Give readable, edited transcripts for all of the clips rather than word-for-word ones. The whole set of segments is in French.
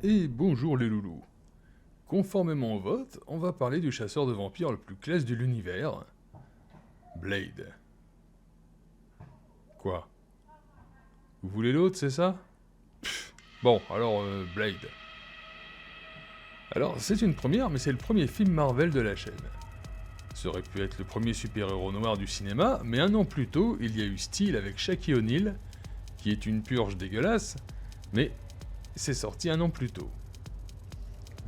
Et bonjour les loulous. Conformément au vote, on va parler du chasseur de vampires le plus classe de l'univers, Blade. Quoi? Vous voulez l'autre, c'est ça? Bon, alors Blade. Alors, c'est une première, mais c'est le premier film Marvel de la chaîne. Ça aurait pu être le premier super-héros noir du cinéma, mais un an plus tôt, il y a eu Steel avec Shaquille O'Neal, qui est une purge dégueulasse, mais c'est sorti un an plus tôt.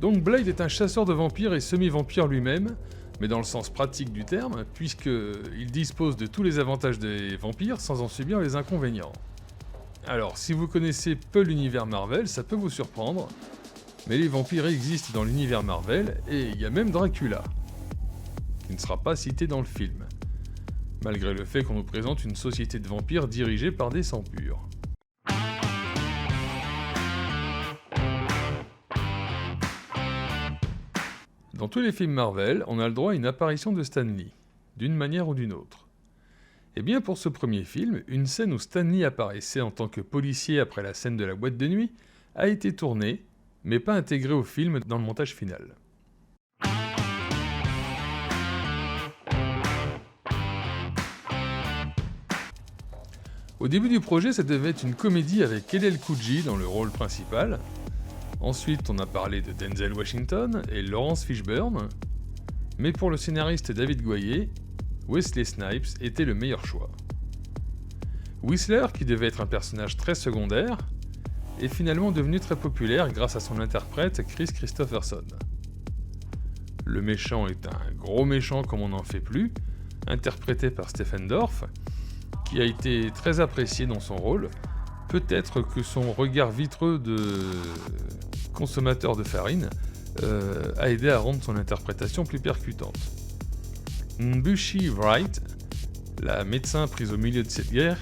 Donc Blade est un chasseur de vampires et semi-vampire lui-même, mais dans le sens pratique du terme, puisqu'il dispose de tous les avantages des vampires sans en subir les inconvénients. Alors, si vous connaissez peu l'univers Marvel, ça peut vous surprendre, mais les vampires existent dans l'univers Marvel, et il y a même Dracula, qui ne sera pas cité dans le film, malgré le fait qu'on nous présente une société de vampires dirigée par des sans-purs. Dans tous les films Marvel, on a le droit à une apparition de Stan Lee, d'une manière ou d'une autre. Et bien pour ce premier film, une scène où Stan Lee apparaissait en tant que policier après la scène de la boîte de nuit a été tournée, mais pas intégrée au film dans le montage final. Au début du projet, ça devait être une comédie avec LL Cool J dans le rôle principal. Ensuite, on a parlé de Denzel Washington et Laurence Fishburne. Mais pour le scénariste David Goyer, Wesley Snipes était le meilleur choix. Whistler, qui devait être un personnage très secondaire, est finalement devenu très populaire grâce à son interprète Chris Christopherson. Le méchant est un gros méchant comme on n'en fait plus, interprété par Stephen Dorff, qui a été très apprécié dans son rôle. Peut-être que son regard vitreux de consommateur de farine a aidé à rendre son interprétation plus percutante. Mbushi Wright, la médecin prise au milieu de cette guerre,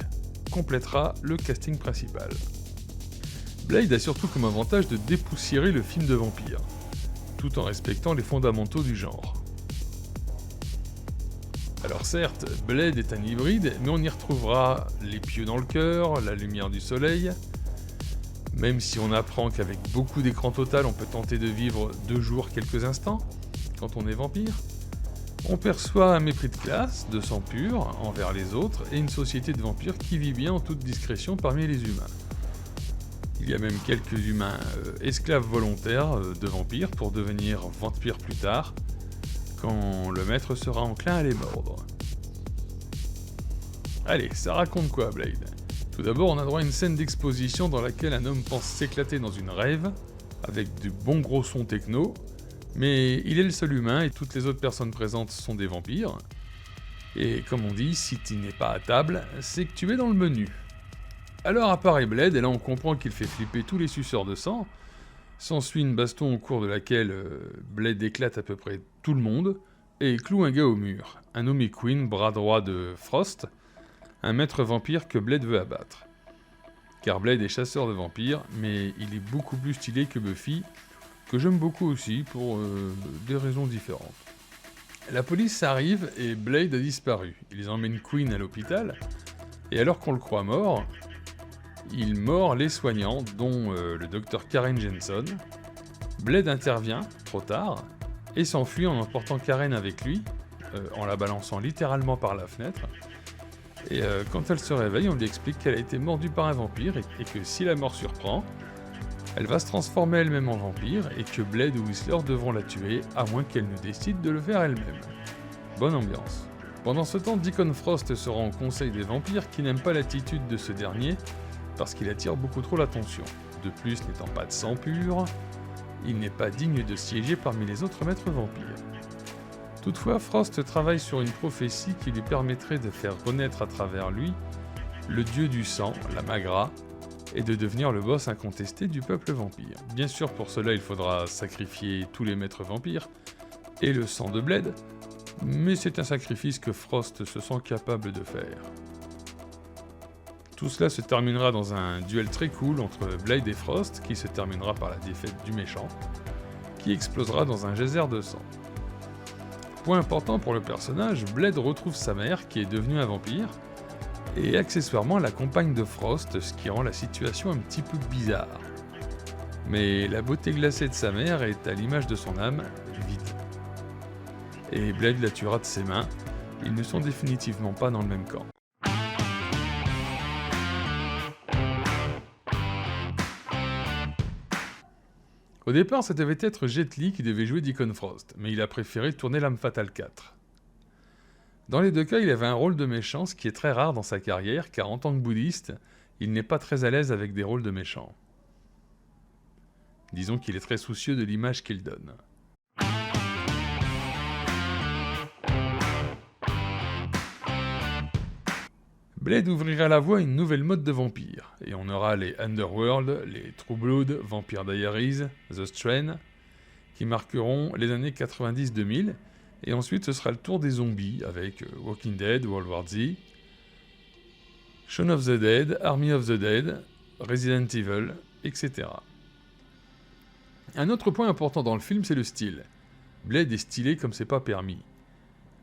complétera le casting principal. Blade a surtout comme avantage de dépoussiérer le film de vampire, tout en respectant les fondamentaux du genre. Alors certes, Blade est un hybride, mais on y retrouvera les pieux dans le cœur, la lumière du soleil, même si on apprend qu'avec beaucoup d'écran total, on peut tenter de vivre 2 jours quelques instants, quand on est vampire. On perçoit un mépris de classe, de sang pur, envers les autres, et une société de vampires qui vit bien en toute discrétion parmi les humains. Il y a même quelques humains esclaves volontaires de vampires pour devenir vampires plus tard, quand le maître sera enclin à les mordre. Allez, ça raconte quoi, Blade? Tout d'abord, on a droit à une scène d'exposition dans laquelle un homme pense s'éclater dans une rave, avec du bon gros son techno, mais il est le seul humain et toutes les autres personnes présentes sont des vampires. Et comme on dit, si tu n'es pas à table, c'est que tu es dans le menu. Alors apparaît Blade, et là on comprend qu'il fait flipper tous les suceurs de sang. S'ensuit une baston au cours de laquelle Blade éclate à peu près tout le monde et cloue un gars au mur, un nommé Queen, bras droit de Frost, un maître vampire que Blade veut abattre. Car Blade est chasseur de vampires, mais il est beaucoup plus stylé que Buffy, que j'aime beaucoup aussi pour des raisons différentes. La police arrive et Blade a disparu. Ils emmènent Queen à l'hôpital, et alors qu'on le croit mort, il mord les soignants, dont le docteur Karen Jensen. Blade intervient, trop tard, et s'enfuit en emportant Karen avec lui, en la balançant littéralement par la fenêtre. Et quand elle se réveille, on lui explique qu'elle a été mordue par un vampire, et que si la mort surprend, elle va se transformer elle-même en vampire, et que Blade ou Whistler devront la tuer, à moins qu'elle ne décide de le faire elle-même. Bonne ambiance. Pendant ce temps, Deacon Frost se rend au conseil des vampires qui n'aiment pas l'attitude de ce dernier, parce qu'il attire beaucoup trop l'attention. De plus, n'étant pas de sang pur, il n'est pas digne de siéger parmi les autres maîtres vampires. Toutefois, Frost travaille sur une prophétie qui lui permettrait de faire renaître à travers lui le dieu du sang, la Magra, et de devenir le boss incontesté du peuple vampire. Bien sûr, pour cela, il faudra sacrifier tous les maîtres vampires et le sang de Blade, mais c'est un sacrifice que Frost se sent capable de faire. Tout cela se terminera dans un duel très cool entre Blade et Frost, qui se terminera par la défaite du méchant, qui explosera dans un geyser de sang. Point important pour le personnage, Blade retrouve sa mère, qui est devenue un vampire, et accessoirement la compagne de Frost, ce qui rend la situation un petit peu bizarre. Mais la beauté glacée de sa mère est à l'image de son âme, vide. Et Blade la tuera de ses mains. Ils ne sont définitivement pas dans le même camp. Au départ, ça devait être Jet Li qui devait jouer Deacon Frost, mais il a préféré tourner L'Arme Fatale 4. Dans les deux cas, il avait un rôle de méchant, ce qui est très rare dans sa carrière, car en tant que bouddhiste, il n'est pas très à l'aise avec des rôles de méchants. Disons qu'il est très soucieux de l'image qu'il donne. Blade ouvrira la voie à une nouvelle mode de vampires, et on aura les Underworld, les True Blood, Vampire Diaries, The Strain, qui marqueront les années 90-2000, et ensuite ce sera le tour des zombies avec Walking Dead, World War Z, Shaun of the Dead, Army of the Dead, Resident Evil, etc. Un autre point important dans le film, c'est le style. Blade est stylé comme c'est pas permis,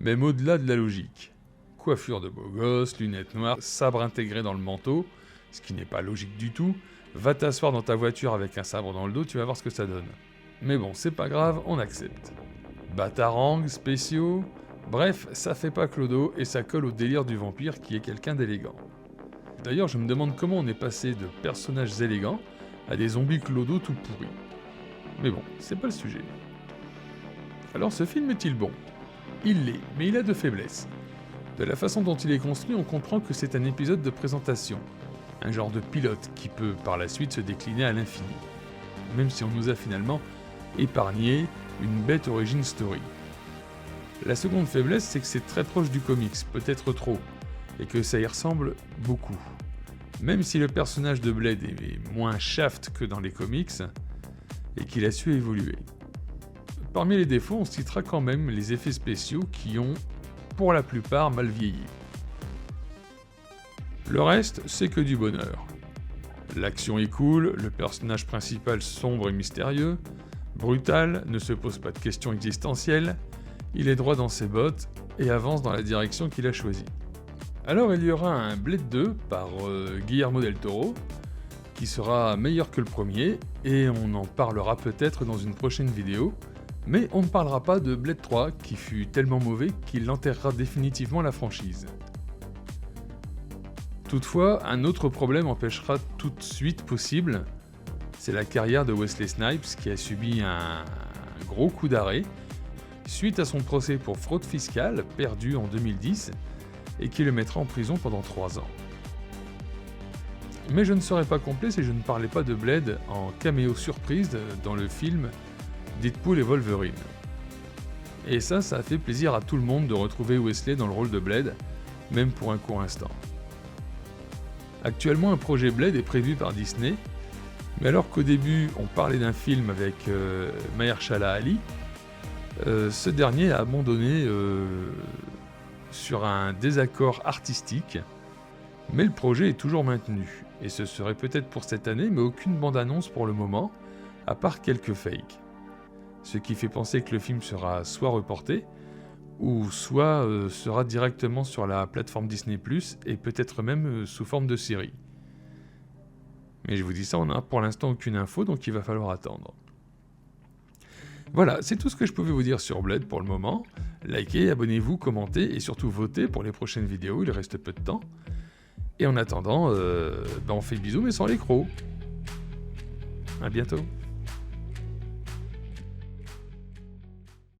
même au-delà de la logique. Coiffure de beau gosse, lunettes noires, sabre intégré dans le manteau, ce qui n'est pas logique du tout. Va t'asseoir dans ta voiture avec un sabre dans le dos, tu vas voir ce que ça donne. Mais bon, c'est pas grave, on accepte. Batarangs, spéciaux, bref, ça fait pas clodo et ça colle au délire du vampire qui est quelqu'un d'élégant. D'ailleurs, je me demande comment on est passé de personnages élégants à des zombies clodo tout pourris. Mais bon, c'est pas le sujet. Alors ce film est-il bon ? Il l'est, mais il a deux faiblesses. De la façon dont il est construit, on comprend que c'est un épisode de présentation, un genre de pilote qui peut par la suite se décliner à l'infini, même si on nous a finalement épargné une bête origin story. La seconde faiblesse, c'est que c'est très proche du comics, peut-être trop, et que ça y ressemble beaucoup. Même si le personnage de Blade est moins shaft que dans les comics, et qu'il a su évoluer. Parmi les défauts, on citera quand même les effets spéciaux qui ont pour la plupart mal vieilli. Le reste, c'est que du bonheur. L'action est cool, le personnage principal sombre et mystérieux, brutal, ne se pose pas de questions existentielles, il est droit dans ses bottes et avance dans la direction qu'il a choisie. Alors il y aura un Blade 2 par Guillermo del Toro, qui sera meilleur que le premier, et on en parlera peut-être dans une prochaine vidéo, mais on ne parlera pas de Blade 3 qui fut tellement mauvais qu'il enterrera définitivement la franchise. Toutefois, un autre problème empêchera toute suite possible, c'est la carrière de Wesley Snipes qui a subi un gros coup d'arrêt suite à son procès pour fraude fiscale perdu en 2010 et qui le mettra en prison pendant 3 ans. Mais je ne serais pas complet si je ne parlais pas de Blade en caméo surprise dans le film Deadpool et Wolverine. Et ça a fait plaisir à tout le monde de retrouver Wesley dans le rôle de Blade, même pour un court instant. Actuellement, un projet Blade est prévu par Disney, mais alors qu'au début on parlait d'un film avec Mahershala Ali, ce dernier a abandonné sur un désaccord artistique, mais le projet est toujours maintenu, et ce serait peut-être pour cette année, mais aucune bande-annonce pour le moment, à part quelques fakes. Ce qui fait penser que le film sera soit reporté, ou soit sera directement sur la plateforme Disney+, et peut-être même sous forme de série. Mais je vous dis ça, on n'a pour l'instant aucune info, donc il va falloir attendre. Voilà, c'est tout ce que je pouvais vous dire sur Blade pour le moment. Likez, abonnez-vous, commentez, et surtout votez pour les prochaines vidéos, il reste peu de temps. Et en attendant, on fait bisous mais sans les crocs. À bientôt.